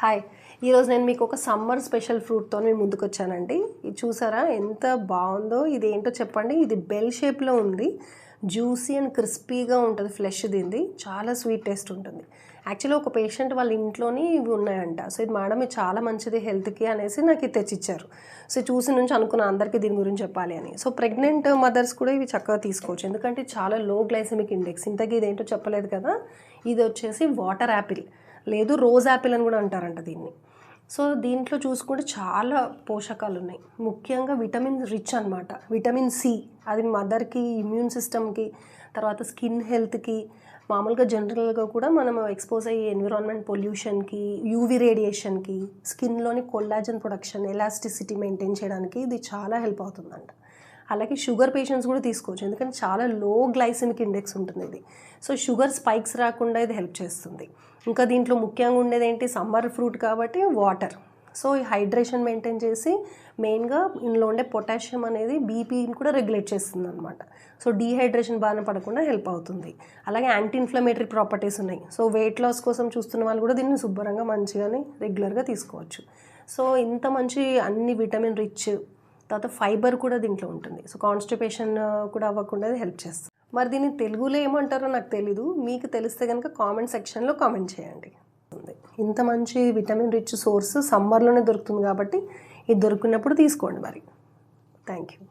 Hi, ఈరోజు నేను మీకు ఒక సమ్మర్ స్పెషల్ ఫ్రూట్తో మీ ముందుకు వచ్చానండి. ఇది చూసారా ఎంత బాగుందో. ఇది ఏంటో చెప్పండి. ఇది బెల్ షేప్లో ఉంది, జ్యూసీ అండ్ క్రిస్పీగా ఉంటుంది. ఫ్లెష్ దీనిది చాలా స్వీట్ టేస్ట్ ఉంటుంది. యాక్చువల్లీ ఒక పేషెంట్ వాళ్ళ ఇంట్లోని ఇవి ఉన్నాయంట. సో ఇది మేడం ఇది చాలా మంచిది హెల్త్కి అనేసి నాకు ఇది తెచ్చిచ్చారు. సో చూసి నుంచి అనుకున్నా అందరికీ దీని గురించి చెప్పాలి అని. సో ప్రెగ్నెంట్ మదర్స్ కూడా ఇవి చక్కగా తీసుకోవచ్చు, ఎందుకంటే చాలా లో గ్లైసెమిక్ ఇండెక్స్. ఇంతకీ ఇదేంటో చెప్పలేదు కదా. ఇది వచ్చేసి వాటర్ యాపిల్, లేదు రోజ్ యాపిల్ అని కూడా అంటారంట దీన్ని. సో దీంట్లో చూసుకుంటే చాలా పోషకాలు ఉన్నాయి, ముఖ్యంగా విటమిన్ రిచ్ అనమాట. విటమిన్ సి, అది మదర్కి, ఇమ్యూన్ సిస్టమ్కి, తర్వాత స్కిన్ హెల్త్కి, మామూలుగా జనరల్గా కూడా మనం ఎక్స్పోజ్ అయ్యే ఎన్విరాన్మెంట్ పొల్యూషన్కి, యూవీ రేడియేషన్కి, స్కిన్లోని కొల్లాజన్ ప్రొడక్షన్, ఎలాస్టిసిటీ మెయింటైన్ చేయడానికి ఇది చాలా హెల్ప్ అవుతుందంట. అలాగే షుగర్ పేషెంట్స్ కూడా తీసుకోవచ్చు, ఎందుకంటే చాలా లో గ్లైసెమిక్ ఇండెక్స్ ఉంటుంది ఇది. సో షుగర్ స్పైక్స్ రాకుండా ఇది హెల్ప్ చేస్తుంది. ఇంకా దీంట్లో ముఖ్యంగా ఉండేది ఏంటి, సమ్మర్ ఫ్రూట్ కాబట్టి వాటర్. సో ఈ హైడ్రేషన్ మెయింటైన్ చేసి మెయిన్గా ఇందులో ఉండే పొటాషియం అనేది బీపీని కూడా రెగ్యులేట్ చేస్తుంది అనమాట. సో డీహైడ్రేషన్ బారిన పడకుండా హెల్ప్ అవుతుంది. అలాగే యాంటీ ఇన్ఫ్లమేటరీ ప్రాపర్టీస్ ఉన్నాయి. సో వెయిట్ లాస్ కోసం చూస్తున్న వాళ్ళు కూడా దీన్ని శుభ్రంగా మంచిగానే రెగ్యులర్గా తీసుకోవచ్చు. సో ఇంత మంచి అన్ని విటమిన్ రిచ్, తర్వాత ఫైబర్ కూడా దీంట్లో ఉంటుంది. సో కాన్స్టిపేషన్ కూడా అవ్వకుండా హెల్ప్ చేస్తుంది. మరి దీన్ని తెలుగులో ఏమంటారో నాకు తెలీదు, మీకు తెలిస్తే కనుక కామెంట్ సెక్షన్లో కామెంట్ చేయండి. ఇంత మంచి విటమిన్ రిచ్ సోర్స్ సమ్మర్లోనే దొరుకుతుంది కాబట్టి ఇది దొరికినప్పుడు తీసుకోండి మరి. Thank you.